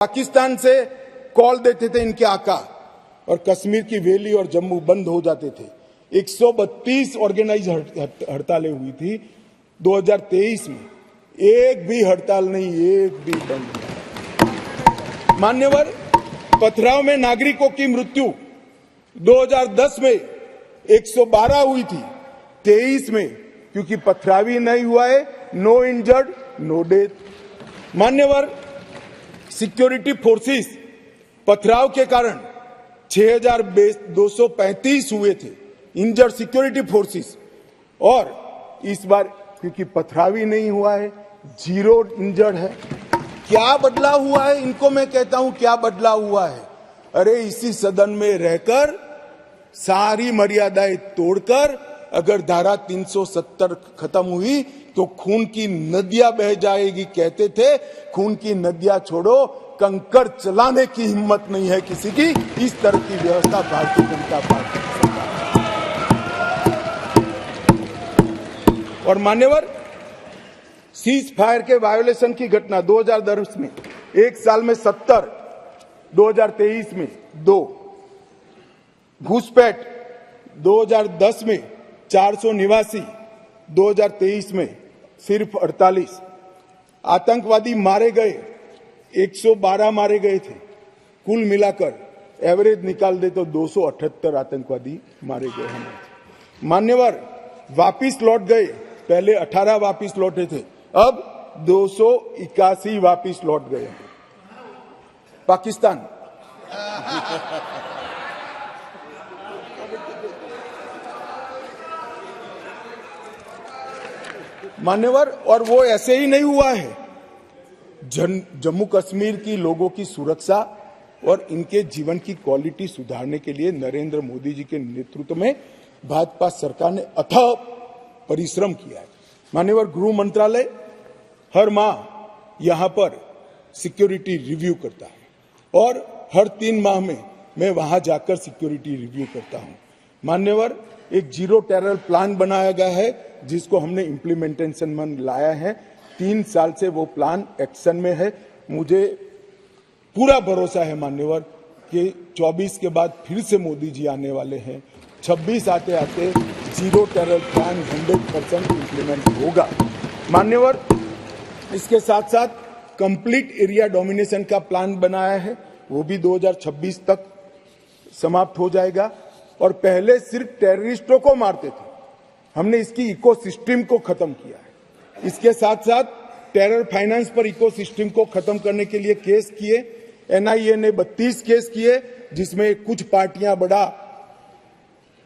पाकिस्तान से कॉल देते थे इनके आका और कश्मीर की वैली और जम्मू बंद हो जाते थे। 132 ऑर्गेनाइज हड़तालें हुई थी 2023 में, एक भी हड़ताल नहीं, एक भी बंद नहीं। मान्यवर, पथराव में नागरिकों की मृत्यु 2010 में 112 हुई थी, 23 में क्योंकि पथराव ही नहीं हुआ है, नो इंजर्ड नो डेथ। मान्यवर, सिक्योरिटी फोर्सेस पथराव के कारण 6,235 हुए थे इंजर्ड सिक्योरिटी फोर्सेस, और इस बार क्योंकि पथराव ही नहीं हुआ है, 0 इंजर्ड है। क्या बदलाव हुआ है? इनको मैं कहता हूं क्या बदलाव हुआ है। अरे इसी सदन में रहकर सारी मर्यादाएं तोड़कर अगर धारा 370 खत्म हुई तो खून की नदियां बह जाएगी। कहते थे खून की नदियां छोड़ो, कंकड़ चलाने की हिम्मत नहीं है किसी की। इस तरह की व्यवस्था भारतीय जनता पार्टी की सरकार। और मान्यवर, सीज फायर के वायोलेशन की घटना 2010 में एक साल में 70, 2023 में 2, घुसपैठ 2010 में 489, 2023 में सिर्फ 48, आतंकवादी मारे गए 112 मारे गए थे, कुल मिलाकर एवरेज निकाल दे तो 278 आतंकवादी मारे गए हमारे। मान्यवर, वापिस लौट गए, पहले 18 वापिस लौटे थे, अब 281 वापिस लौट गए। पाकिस्तान मान्यवर, और वो ऐसे ही नहीं हुआ है। जम्मू कश्मीर की लोगों की सुरक्षा और इनके जीवन की क्वालिटी सुधारने के लिए नरेंद्र मोदी जी के नेतृत्व में भाजपा सरकार ने अथक परिश्रम किया है। मान्यवर, गृह मंत्रालय हर माह यहां पर सिक्योरिटी रिव्यू करता है और हर 3 माह में मैं वहां जाकर सिक्योरिटी रिव्यू करता हूं। मान्यवर, एक 0 टेरर प्लान बनाया गया है जिसको हमने इम्प्लीमेंटेशन में लाया है। 3 साल से वो प्लान एक्शन में है। मुझे पूरा भरोसा है मान्यवर कि 24 के बाद फिर से मोदी जी आने वाले हैं। 26 आते आते 0 टेरर प्लान 100% इम्प्लीमेंट होगा। मान्यवर, इसके साथ साथ कंप्लीट एरिया डोमिनेशन का प्लान बनाया है, वो भी 2026 तक समाप्त हो जाएगा। और पहले सिर्फ टेररिस्टों को मारते थे, हमने इसकी इकोसिस्टम को खत्म किया है। इसके साथ साथ टेरर फाइनेंस पर इकोसिस्टम को खत्म करने के लिए केस किए। एनआईए ने 32 केस किए, जिसमें कुछ पार्टियां बड़ा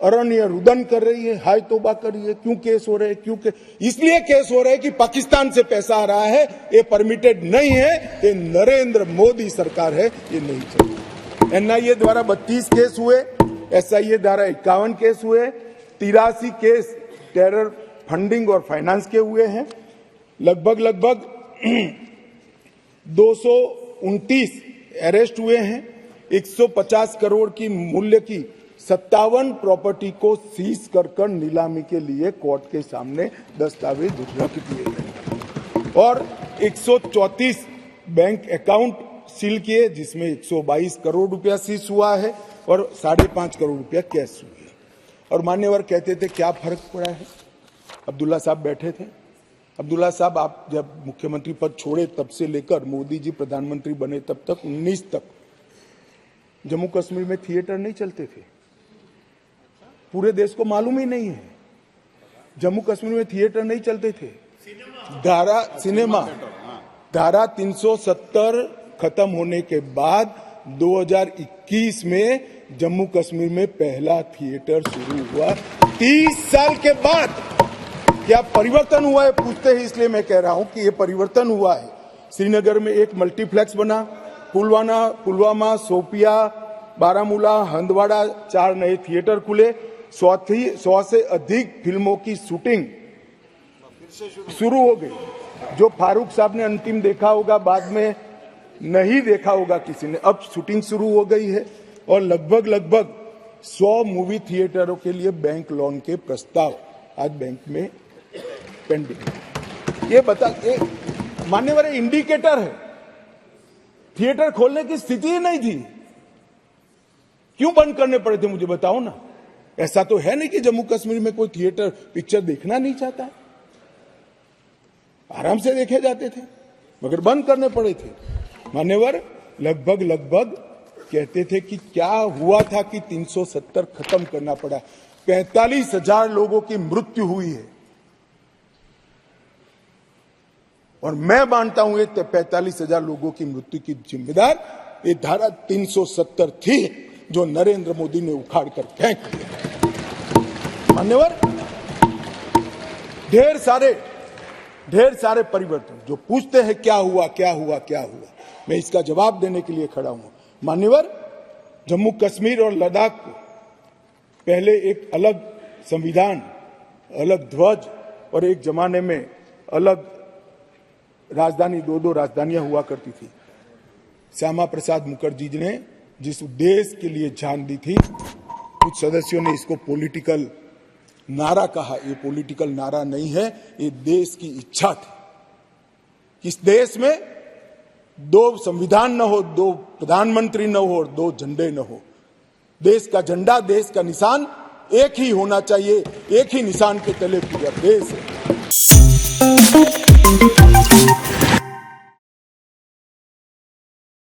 अरण्य रुदन कर रही है, हाय तौबा कर रही है। क्यों केस हो रहे हैं? क्यों इसलिए केस हो रहे हैं कि पाकिस्तान से पैसा आ रहा है, ये परमिटेड नहीं है, ये नरेंद्र मोदी सरकार है, ये नहीं चाहिए। एनआईए द्वारा 32 केस हुए, एसआईए द्वारा 51 केस हुए, 83 केस टेरर फंडिंग और फाइनेंस के हुए हैं। लगभग 229 अरेस्ट हुए हैं। 150 करोड़ की मूल्य की 57 प्रॉपर्टी को सीज कर नीलामी के लिए कोर्ट के सामने दस्तावेज रख दिए गए और 134 बैंक अकाउंट सील किए, जिसमें 122 करोड़ रुपया सीज हुआ है और 5.5 करोड़ रुपया कैश हुई है। और मान्यवर कहते थे क्या फर्क पड़ा है? अब्दुल्ला साहब बैठे थे। अब्दुल्ला साहब, आप जब मुख्यमंत्री पद छोड़े तब से लेकर मोदी जी प्रधानमंत्री बने तब तक 19 तक जम्मू कश्मीर में थिएटर नहीं चलते थे। पूरे देश को मालूम ही नहीं है, जम्मू कश्मीर में थिएटर नहीं चलते थे। धारा 370 खत्म होने के बाद 2021 में जम्मू कश्मीर में पहला थिएटर शुरू हुआ। 30 साल के बाद क्या परिवर्तन हुआ है पूछते हैं, इसलिए मैं कह रहा हूं कि ये परिवर्तन हुआ है। श्रीनगर में एक मल्टीप्लेक्स बना, पुलवामा, शोपिया, बारामूला, हंदवाड़ा 4 नए थिएटर खुले, 100 से अधिक फिल्मों की शूटिंग शुरू हो गई। जो फारूक साहब ने अंतिम देखा होगा, बाद में नहीं देखा होगा किसी ने, अब शूटिंग शुरू हो गई है। और लगभग 100 मूवी थिएटरों के लिए बैंक लोन के प्रस्ताव आज बैंक में पेंडिंग है। ये मान्यवर इंडिकेटर है थिएटर खोलने की स्थिति ही नहीं थी। क्यों बंद करने पड़े थे, मुझे बताओ ना। ऐसा तो है नहीं कि जम्मू कश्मीर में कोई थिएटर पिक्चर देखना नहीं चाहता है, आराम से देखे जाते थे, मगर बंद करने पड़े थे। मान्यवर लगभग कहते थे कि क्या हुआ था कि 370 खत्म करना पड़ा। 45,000 लोगों की मृत्यु हुई है, और मैं मानता हूं ये 45,000 लोगों की मृत्यु की जिम्मेदार ये धारा 370 थी, जो नरेंद्र मोदी ने उखाड़ कर फेंक दिया। मान्यवर ढेर सारे परिवर्तन जो पूछते हैं क्या हुआ, मैं इसका जवाब देने के लिए खड़ा हूं। मान्यवर जम्मू कश्मीर और लद्दाख को पहले एक अलग संविधान, अलग ध्वज और एक जमाने में अलग राजधानी, दो राजधानियां हुआ करती थी। श्यामा प्रसाद मुखर्जी ने जिस उद्देश्य के लिए जान दी थी, कुछ सदस्यों ने इसको पॉलिटिकल नारा कहा। ये पॉलिटिकल नारा नहीं है, ये देश की इच्छा थी। इस देश में 2 संविधान न हो, 2 प्रधानमंत्री न हो और 2 झंडे न हो। देश का झंडा, देश का निशान एक ही होना चाहिए, एक ही निशान के तले पूरा देश है।